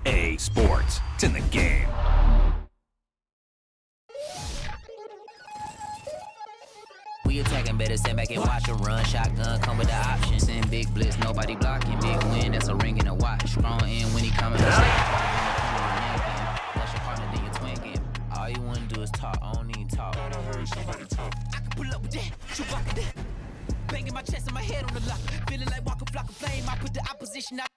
A Sports. It's in the game. We attacking, better stand back and watch a run. Shotgun come with the option. Send big blitz, nobody blocking. Big win, that's a ring and a watch. Strong in when he coming. That's your partner, then your twin game. All you wanna do is talk. I don't need talk. I can pull up with that, shoot back at that. Banging my chest and my head on the lock. Feeling like walking flock of flame. I put the opposition out.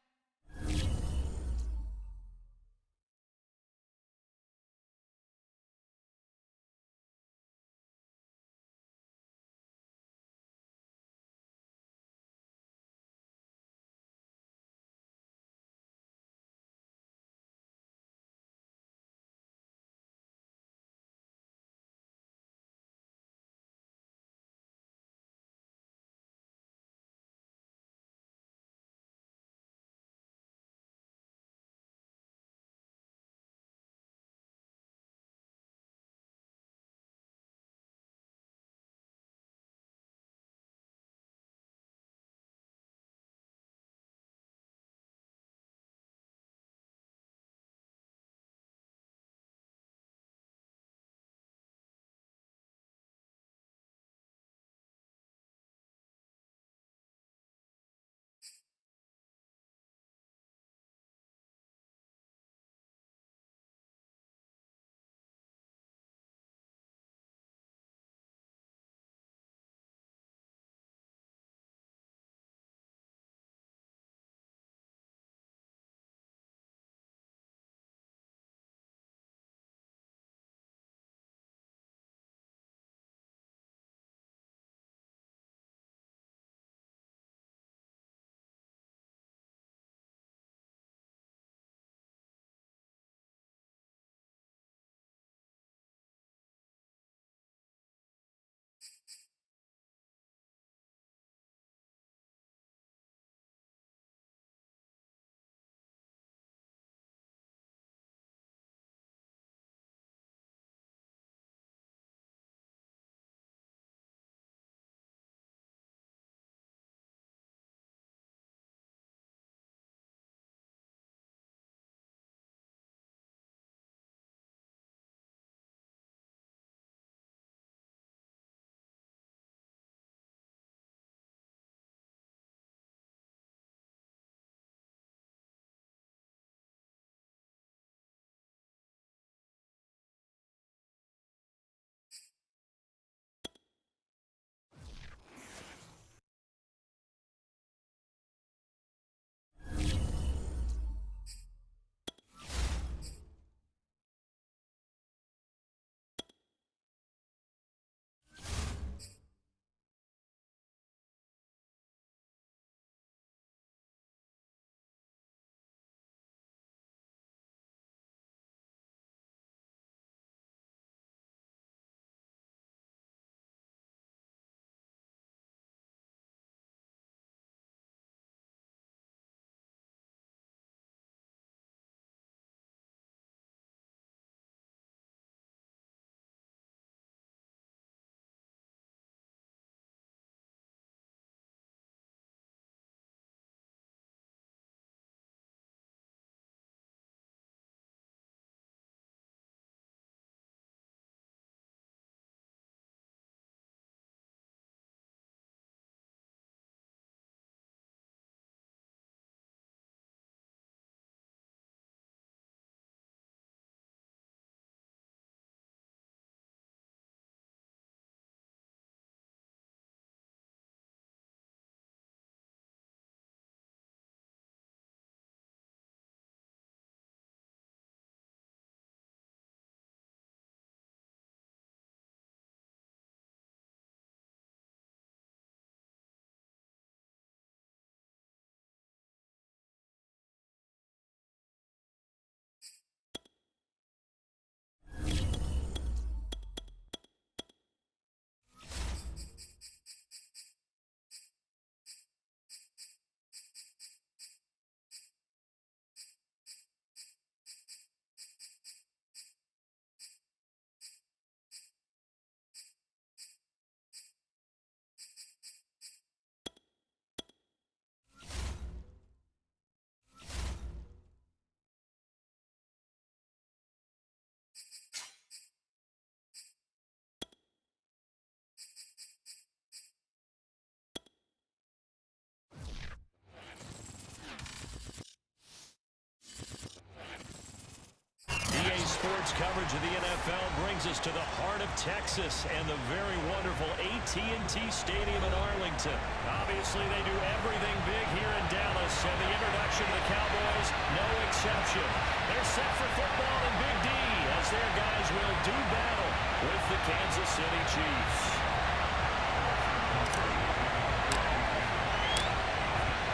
coverage of the NFL brings us to the heart of Texas and the very wonderful AT&T Stadium in Arlington. Obviously, they do everything big here in Dallas, and the introduction to the Cowboys, no exception. They're set for football in Big D as their guys will do battle with the Kansas City Chiefs.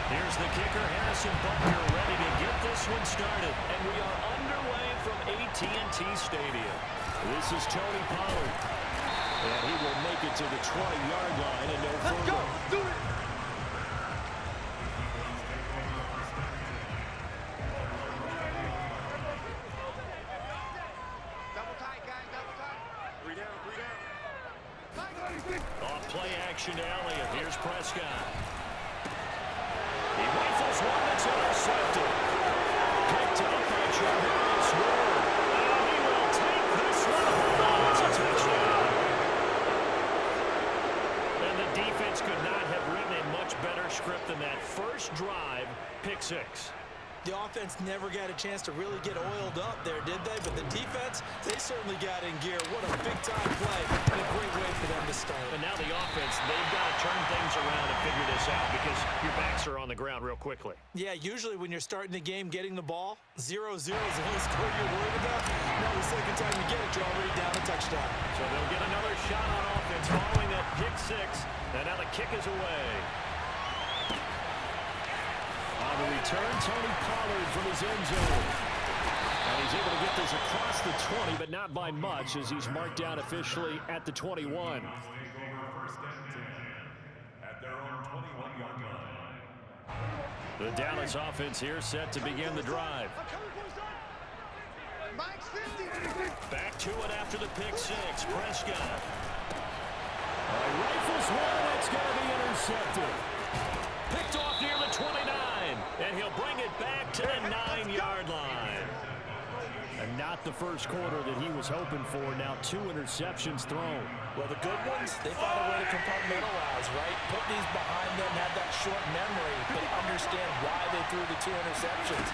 Here's the kicker, Harrison Butker, ready to get this one started. And we are underway from AT&T Stadium. This is Tony Pollard. And he will make it to the 20-yard line and no further. Let's go. Let's do it. Double tight, guys. Double tight. 3 down. 3 down. Off play action to Elliott. Here's Prescott. He rifles one that's intercepted. Picked up by Jarvis Ward. And he will take this one home. It's a touchdown. And the defense could not have written a much better script than that. First drive, pick 6. The offense never got a chance to really get oiled up there, did they? But the defense, they certainly got in gear. What a big-time play and a great way for them to start. And now the offense, they've got to turn things around and figure this out because your backs are on the ground real quickly. Yeah, usually when you're starting the game getting the ball, 0-0 is the only score you're worried about. Now the second time you get it, you're already down a touchdown. So they'll get another shot on offense following that pick 6. And now the kick is away. On the return, Tony Pollard from his end zone. And he's able to get this across the 20, but not by much as he's marked down officially at the 21. The Dallas offense here set to begin the drive. Back to it after the pick 6. Prescott. Rifles one, it's going to be intercepted. Picked off near the 29, and he'll bring it back to the 9-yard line. And not the first quarter that he was hoping for. Now 2 interceptions thrown. Well, the good ones, they found a way to compartmentalize, right? Put these behind them, have that short memory, but understand why they threw the 2 interceptions.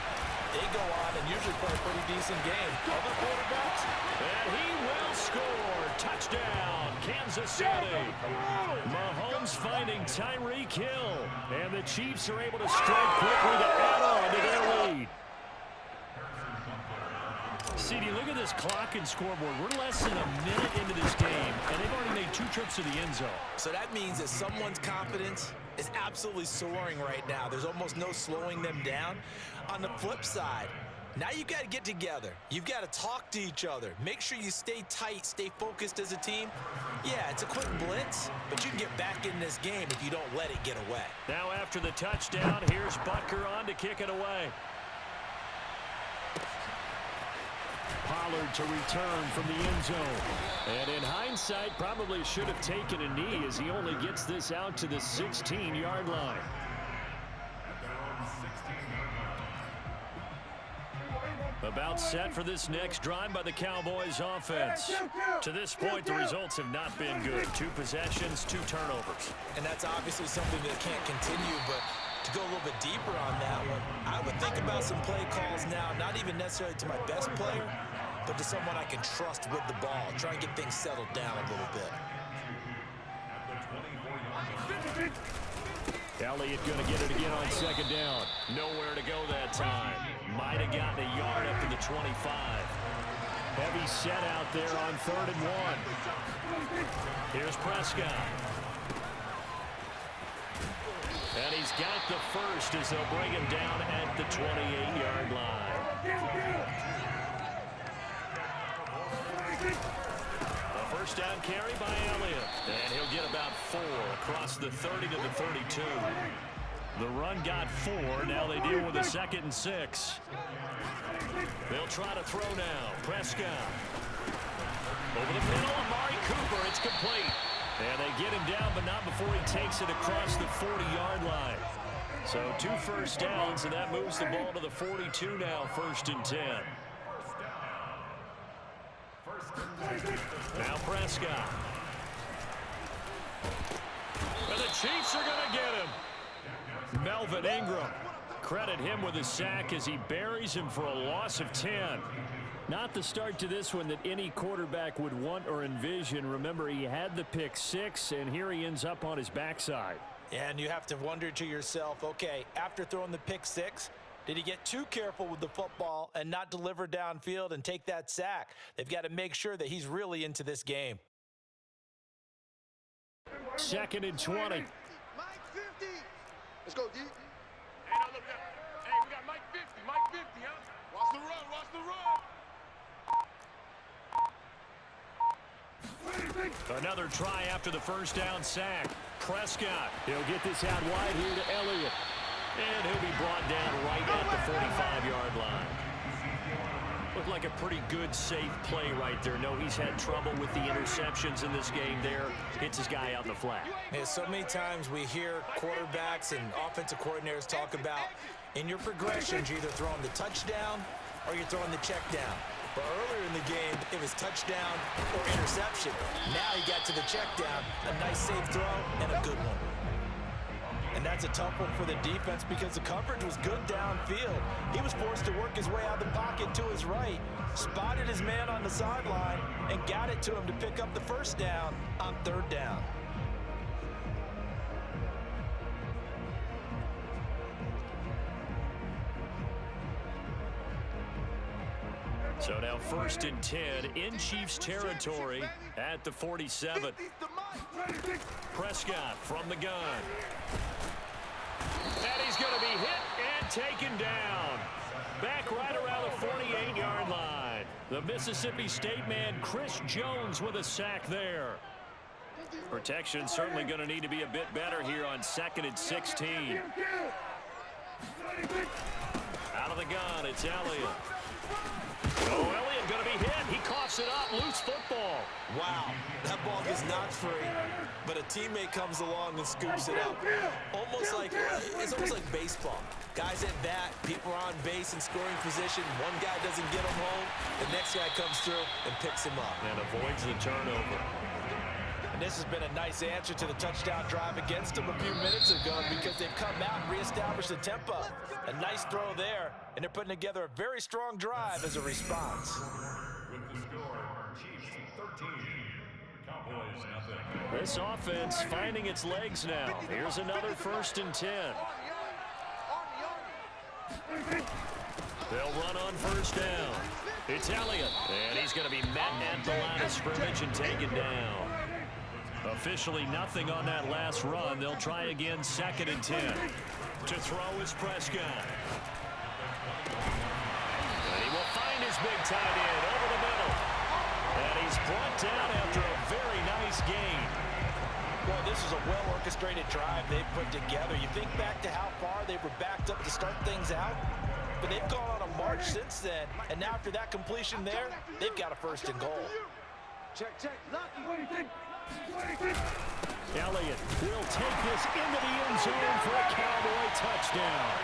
They go on and usually play a pretty decent game. Other quarterbacks, and he will score. Touchdown, Kansas City. Mahomes finding Tyreek Hill. And the Chiefs are able to strike quickly to add on to their lead. CD, look at this clock and scoreboard. We're less than a minute into this game, and they've already made 2 trips to the end zone. So that means that someone's confidence is absolutely soaring right now. There's almost no slowing them down. On the flip side, now you've got to get together. You've got to talk to each other. Make sure you stay tight, stay focused as a team. Yeah, it's a quick blitz, but you can get back in this game if you don't let it get away. Now after the touchdown, here's Butker on to kick it away. Pollard to return from the end zone. And in hindsight, probably should have taken a knee as he only gets this out to the 16-yard line. About set for this next drive by the Cowboys offense. To this point, the results have not been good. 2 possessions, 2 turnovers. And that's obviously something that can't continue, but to go a little bit deeper on that one, I would think about some play calls now, not even necessarily to my best player, but to someone I can trust with the ball. Try and get things settled down a little bit. Elliott going to get it again on 2nd down. Nowhere to go that time. Might have gotten a yard up to the 25. Heavy set out there on 3rd and 1. Here's Prescott. And he's got the first as they'll bring him down at the 28-yard line. A first down carry by Elliott. And he'll get about 4 across the 30 to the 32. The run got 4. Now they deal with a 2nd and 6. They'll try to throw now. Prescott. Over the middle, Amari Cooper. It's complete. And they get him down, but not before he takes it across the 40-yard line. So 2 first downs, and that moves the ball to the 42 now, 1st and 10. Now Prescott. And the Chiefs are going to get him. Melvin Ingram. Credit him with a sack as he buries him for a loss of 10. Not the start to this one that any quarterback would want or envision. Remember, he had the pick six, and here he ends up on his backside. And you have to wonder to yourself, okay, after throwing the pick six, did he get too careful with the football and not deliver downfield and take that sack? They've got to make sure that he's really into this game. 2nd and 20. Mike 50. Let's go, D. Hey, now look at. Hey, we got Mike 50. Mike 50, huh? Watch the run. Watch the run. Another try after the first down sack. Prescott, he'll get this out wide here to Elliott. And he'll be brought down right at the 45-yard line. Looked like a pretty good, safe play right there. No, he's had trouble with the interceptions in this game there. Hits his guy out in the flat. Yeah, so many times we hear quarterbacks and offensive coordinators talk about in your progressions, you're either throwing the touchdown or you're throwing the check down. But earlier in the game, it was touchdown or interception. Now he got to the check down, a nice safe throw, and a good one. And that's a tough one for the defense because the coverage was good downfield. He was forced to work his way out of the pocket to his right, spotted his man on the sideline, and got it to him to pick up the first down on 3rd down. So now 1st and 10 in Chiefs territory at the 47. Prescott from the gun. And he's going to be hit and taken down. Back right around the 48-yard line. The Mississippi State man, Chris Jones, with a sack there. Protection certainly going to need to be a bit better here on 2nd and 16. Out of the gun, it's Elliott. Oh, Elliott going to be hit. He coughs it up. Loose football. Wow, that ball gets knocked free, but a teammate comes along and scoops it up. It's almost like baseball. Guys at bat, people are on base in scoring position. One guy doesn't get him home. The next guy comes through and picks him up. And avoids the turnover. And this has been a nice answer to the touchdown drive against them a few minutes ago because they've come out and reestablished the tempo. A nice throw there, and they're putting together a very strong drive as a response. With the score, Chiefs 13, Cowboys nothing. This offense finding its legs now. Here's another 1st and 10. They'll run on 1st down. It's Elliott, and he's going to be met at the line of scrimmage and taken down. Officially nothing on that last run. They'll try again 2nd and 10. To throw is Prescott. And he will find his big tight end over the middle. And he's brought down after a very nice gain. Well, this is a well-orchestrated drive they've put together. You think back to how far they were backed up to start things out, but they've gone on a march since then. And now after that completion there, they've got a 1st and goal. Check. Lucky. Elliott will take this into the end zone for a Cowboy touchdown.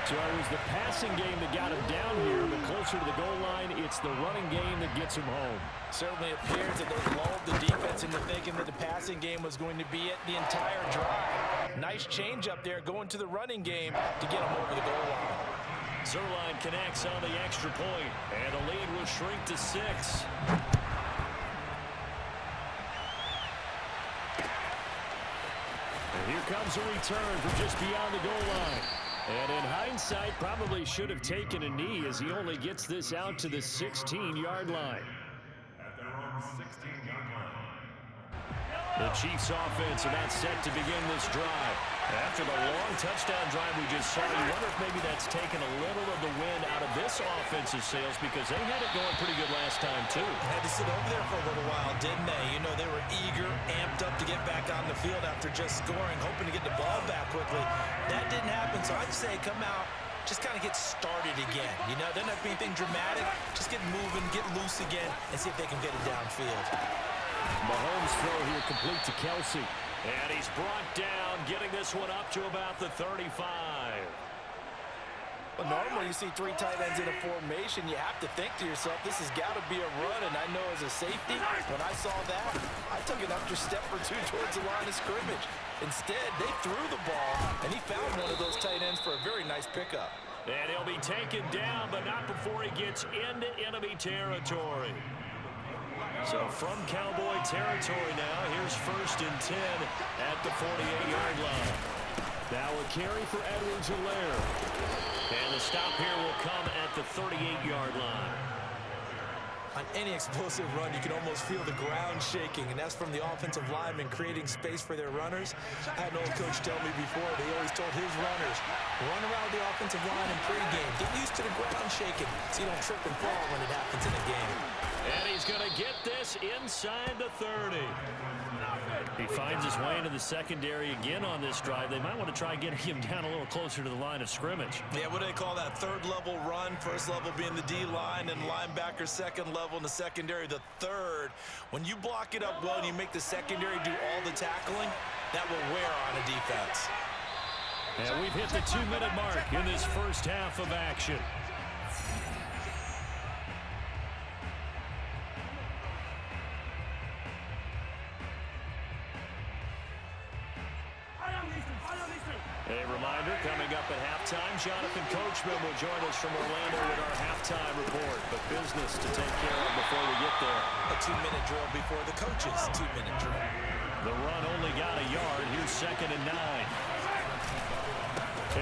So it was the passing game that got him down here, but closer to the goal line, it's the running game that gets him home. Certainly appears that they lulled the defense into thinking that the passing game was going to be it the entire drive. Nice change up there going to the running game to get him over the goal line. Zerline connects on the extra point, and the lead will shrink to 6. And here comes a return from just beyond the goal line. And in hindsight, probably should have taken a knee as he only gets this out to the 16-yard line. At their own 16-yard line. The Chiefs offense about set to begin this drive. After the long touchdown drive we just saw, you wonder if maybe that's taken a little of the wind out of this offensive sails because they had it going pretty good last time too. Had to sit over there for a little while, didn't they? You know, they were eager, amped up to get back on the field after just scoring, hoping to get the ball back quickly. That didn't happen, so I'd say come out, just kind of get started again. You know, doesn't have to be anything dramatic. Just get moving, get loose again, and see if they can get it downfield. Mahomes throw here complete to Kelsey. And he's brought down, getting this one up to about the 35. Well, normally you see 3 tight ends in a formation, you have to think to yourself, this has got to be a run, and I know as a safety, when I saw that, I took an extra step or 2 towards the line of scrimmage. Instead, they threw the ball, and he found one of those tight ends for a very nice pickup. And he'll be taken down, but not before he gets into enemy territory. So from Cowboy territory now, here's 1st and 10 at the 48-yard line. Now a carry for Edwards-Helaire. And the stop here will come at the 38-yard line. On any explosive run, you can almost feel the ground shaking, and that's from the offensive linemen creating space for their runners. I had an old coach tell me before, they always told his runners, run around the offensive line in pregame. Get used to the ground shaking so you don't trip and fall when it happens in a game. And he's going to get this inside the 30. He finds his way into the secondary again on this drive. They might want to try getting him down a little closer to the line of scrimmage. Yeah, what do they call that? 3rd level run. 1st level being the D-line, and linebacker 2nd level in the secondary, the 3rd. When you block it up well and you make the secondary do all the tackling, that will wear on a defense. And we've hit the 2-minute mark in this first half of action. A reminder, coming up at halftime, Jonathan Coachman will join us from Orlando with our halftime report. But business to take care of before we get there. A 2-minute drill before the coaches' 2-minute drill. The run only got a yard. Here's 2nd and 9.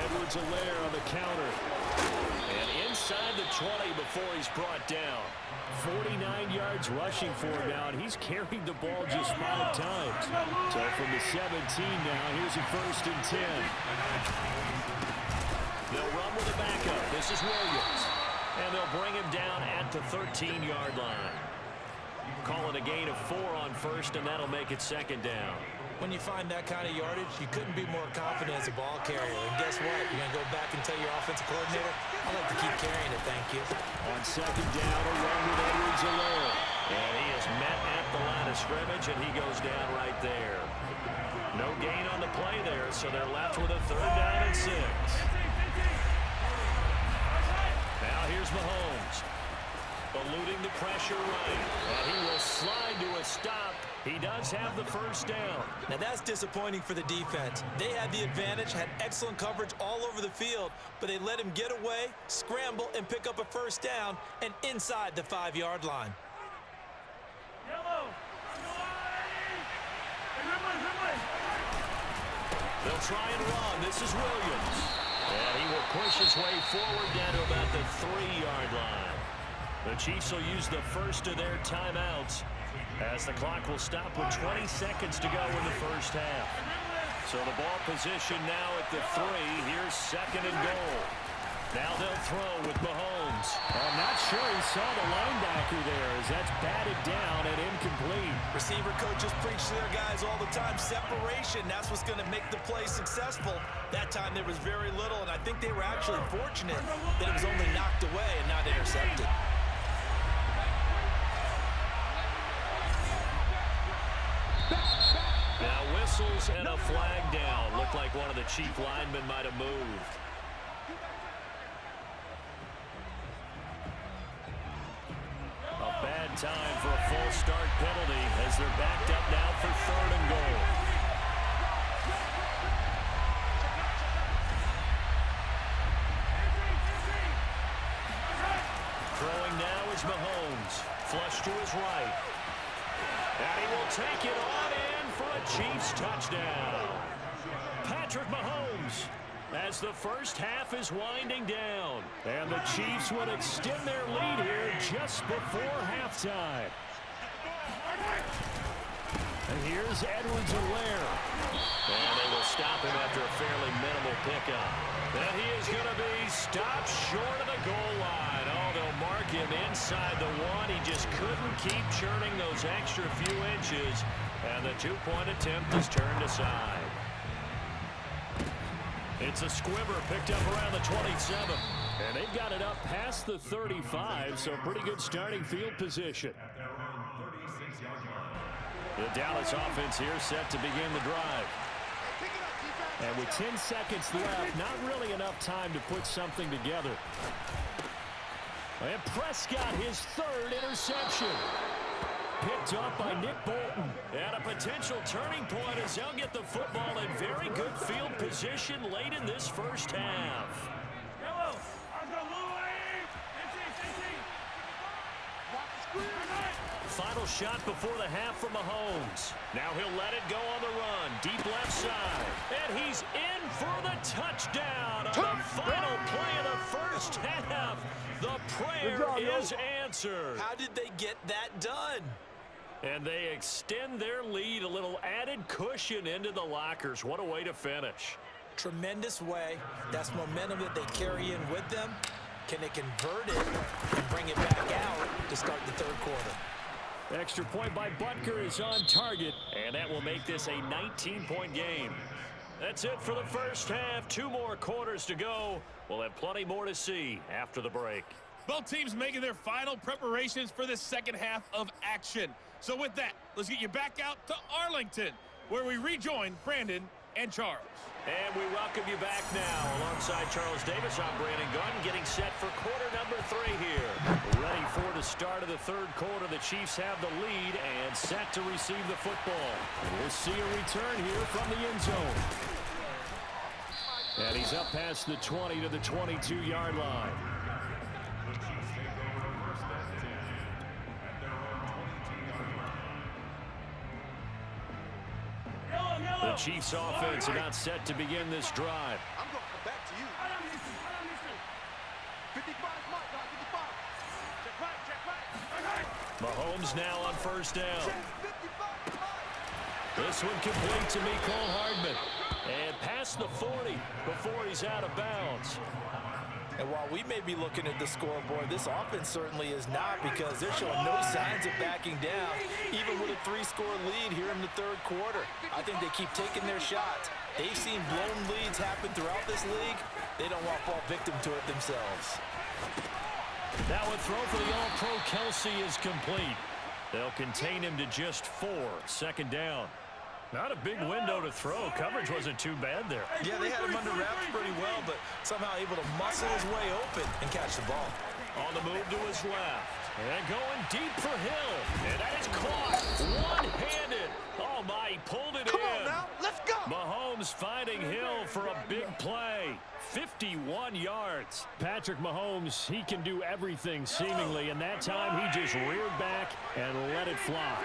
Edwards-Helaire on the counter. And inside the 20 before he's brought down. 49 yards rushing for him now, and he's carried the ball just 5 times. So from the 17 now, here's a 1st and 10. They'll run with a backup. This is Williams. And they'll bring him down at the 13-yard line. Calling a gain of 4 on 1st, and that'll make it 2nd down. When you find that kind of yardage, you couldn't be more confident as a ball carrier. And guess what? You're going to go back and tell your offensive coordinator, I'd like to keep carrying it, thank you. On 2nd down, a run with Edwards-Helaire. And he is met at the line of scrimmage, and he goes down right there. No gain on the play there, so they're left with a 3rd down and 6. Now here's Mahomes. Eluding the pressure right. And he will slide to a stop. He does have the 1st down. Now that's disappointing for the defense. They had the advantage, had excellent coverage all over the field, but they let him get away, scramble, and pick up a 1st down and inside the 5-yard line. They'll try and run. This is Williams. And he will push his way forward down to about the 3-yard line. The Chiefs will use the first of their timeouts as the clock will stop with 20 seconds to go in the first half. So the ball position now at the 3. Here's 2nd and goal. Now they'll throw with Mahomes. I'm not sure he saw the linebacker there as that's batted down and incomplete. Receiver coaches preach to their guys all the time. Separation, that's what's going to make the play successful. That time there was very little, and I think they were actually fortunate that it was only knocked away and not intercepted. Now whistles and a flag down. Looked like one of the Chief linemen might have moved. A bad time for a false start penalty as they're backed up now for 3rd and goal. Throwing now is Mahomes. Flush to his right. And he will take it on in for a Chiefs touchdown. Patrick Mahomes as the first half is winding down. And the Chiefs would extend their lead here just before halftime. And here's Edwards-Helaire. And they will stop him after a fairly minimal pickup. And he is going to be stopped short of the goal line. Oh, they'll mark him inside the 1. He just couldn't keep churning those extra few inches. And the 2-point attempt is turned aside. It's a squibber picked up around the 27. And they've got it up past the 35, so pretty good starting field position. The Dallas offense here set to begin the drive. And with 10 seconds left, not really enough time to put something together. And Prescott, his 3rd interception. Picked up by Nick Bolton. And a potential turning point as they'll get the football in very good field position late in this first half. Final shot before the half from Mahomes. Now he'll let it go on the run. Deep left side. And he's in for the touchdown on the final play of the first half. The prayer is answered. How did they get that done? And they extend their lead, a little added cushion into the lockers. What a way to finish. Tremendous way. That's momentum that they carry in with them. Can they convert it and bring it back out to start the third quarter? Extra point by Butker is on target, and that will make this a 19-point game. That's it for the first half. 2 more quarters to go. We'll have plenty more to see after the break. Both teams making their final preparations for the second half of action. So with that, let's get you back out to Arlington, where we rejoin Brandon and Charles. And we welcome you back now. Alongside Charles Davis, I'm Brandon Gunn, getting set for quarter number 3 here. Ready for the start of the third quarter. The Chiefs have the lead and set to receive the football. We'll see a return here from the end zone. And he's up past the 20 to the 22-yard line. The Chiefs take over first and 10 at their own 22-yard line. The Chiefs offense about set to begin this drive. I'm going to come back to you. 55, Mike, 55. Check right. Mahomes now on first down. 55, Mike. This one complete to Mecole Hardman. And past the 40 before he's out of bounds. And while we may be looking at the scoreboard, this offense certainly is not, because they're showing no signs of backing down, even with a 3-score lead here in the third quarter. I think they keep taking their shots. They've seen blown leads happen throughout this league. They don't want to fall victim to it themselves. That one throw for the All-Pro Kelsey is complete. They'll contain him to just 4. Second down. Not a big window to throw. Coverage wasn't too bad there. Yeah, they had him under wraps pretty well, but somehow able to muscle his way open and catch the ball. On the move to his left. And going deep for Hill. And that is caught. One-handed. Oh, my, he pulled it in. Come on now, let's go. Mahomes finding Hill for a big play. 51 yards. Patrick Mahomes, he can do everything seemingly, and that time he just reared back and let it fly.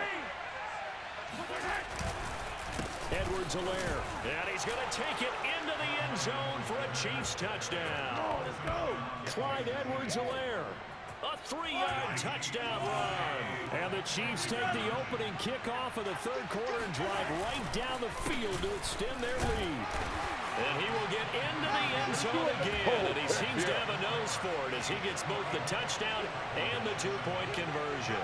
Edwards-Helaire, and he's going to take it into the end zone for a Chiefs touchdown. Let's go. Clyde Edwards-Helaire, a 3-yard touchdown run. And the Chiefs take the opening kickoff of the third quarter and drive right down the field to extend their lead. And he will get into the end zone again, and he seems to have a nose for it as he gets both the touchdown and the 2-point conversion.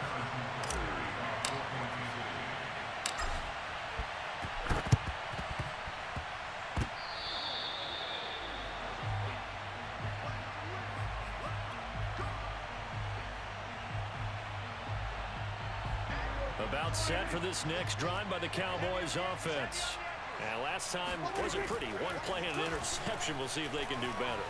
About set for this next drive by the Cowboys offense. And last time wasn't pretty. One play and an interception. We'll see if they can do better.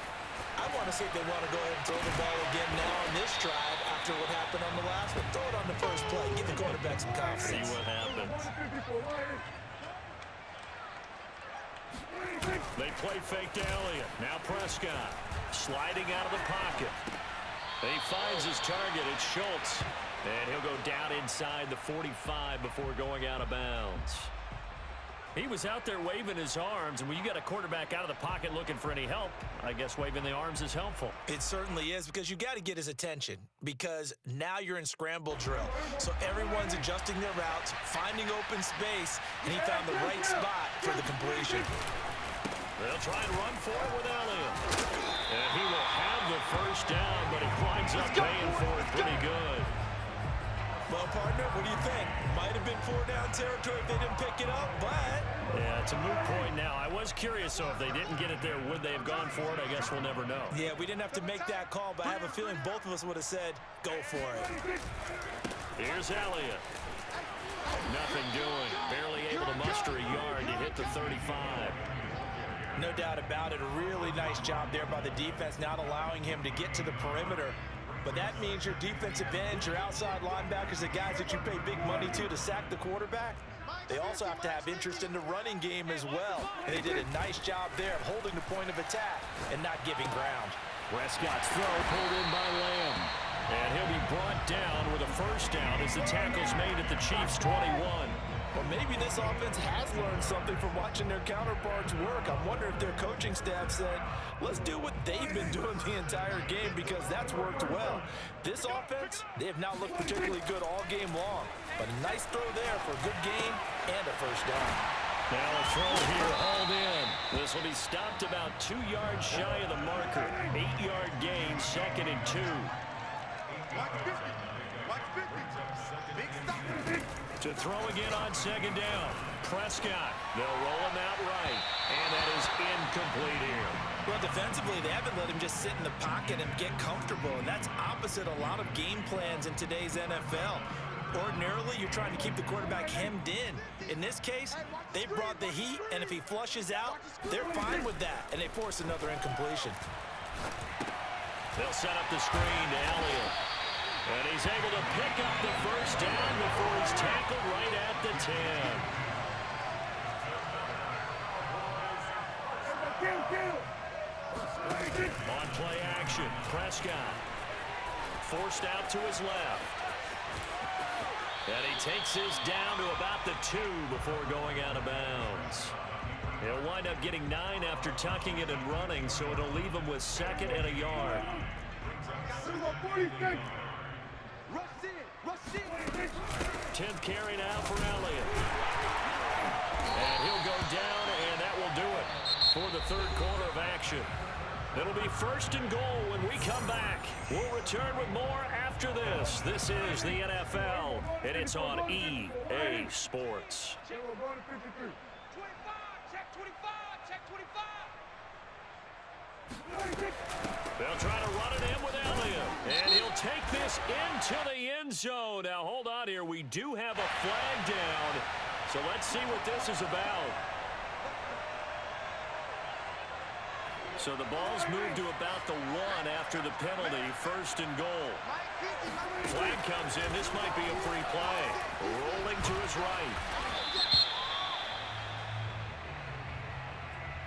I want to see if they want to go ahead and throw the ball again now on this drive after what happened on the last one. Throw it on the first play. Give the quarterback some confidence. See what happens. They play fake to Elliott. Now Prescott sliding out of the pocket. He finds his target. It's Schultz. And he'll go down inside the 45 before going out of bounds. He was out there waving his arms, and when you got a quarterback out of the pocket looking for any help, I guess waving the arms is helpful. It certainly is, because you got to get his attention, because now you're in scramble drill. So everyone's adjusting their routes, finding open space, and he found the right spot for the completion. They'll try and run for it with Elliott. And he will have the first down, but he winds up paying for it pretty good. Well, partner, what do you think? Might have been 4-down territory if they didn't pick it up, but... Yeah, it's a moot point now. I was curious, so if they didn't get it there, would they have gone for it? I guess we'll never know. Yeah, we didn't have to make that call, but I have a feeling both of us would have said, go for it. Here's Elliott. Nothing doing. Barely able to muster a yard to hit the 35. No doubt about it. A really nice job there by the defense, not allowing him to get to the perimeter. But that means your defensive ends, your outside linebackers, the guys that you pay big money to sack the quarterback, they also have to have interest in the running game as well. And they did a nice job there of holding the point of attack and not giving ground. Prescott's throw pulled in by Lamb. And he'll be brought down with a first down as the tackle's made at the Chiefs' 21. Well, maybe this offense has learned something from watching their counterparts work. I'm wondering if their coaching staff said, let's do what they've been doing the entire game because that's worked well. This offense, they have not looked particularly good all game long. But a nice throw there for a good game and a first down. Now a throw here, hauled in. This will be stopped about 2 yards shy of the marker. 8-yard gain, 2nd and 2. Watch 50. Watch 50. Big stop. To throw again on 2nd down. Prescott. They'll roll him out right. And that is incomplete here. Well, defensively, they haven't let him just sit in the pocket and get comfortable. And that's opposite a lot of game plans in today's NFL. Ordinarily, you're trying to keep the quarterback hemmed in. In this case, they brought the heat, and if he flushes out, they're fine with that, and they force another incompletion. They'll set up the screen to Elliott. And he's able to pick up the first down before he's tackled right at the 10. On play action, Prescott. Forced out to his left. And he takes his down to about the 2 before going out of bounds. He'll wind up getting 9 after tucking it and running, so it'll leave him with 2nd and a yard. 10th carry now for Elliott. And he'll go down, and that will do it for the 3rd quarter of action. It'll be 1st and goal when we come back. We'll return with more after this. This is the NFL, and it's on EA Sports. Check 25, check 25. They'll try to run it in with Elliott, and he'll take this into the end zone. Now, hold on here. We do have a flag down, so let's see what this is about. So the ball's moved to about the 1 after the penalty, 1st and goal. Flag comes in. This might be a free play. Rolling to his right.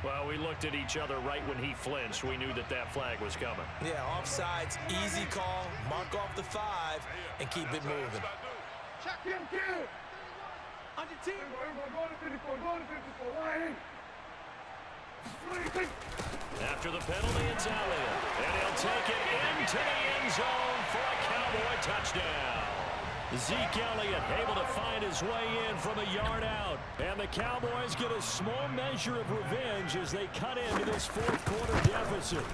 Well, we looked at each other right when he flinched. We knew that that flag was coming. Yeah, offsides, easy call, mark off the 5, and keep it moving. Check him, kill. On the team. After the penalty, it's Elliott. And he'll take it into the end zone for a Cowboy touchdown. Zeke Elliott able to find his way in from a yard out. And the Cowboys get a small measure of revenge as they cut into this 4th quarter deficit.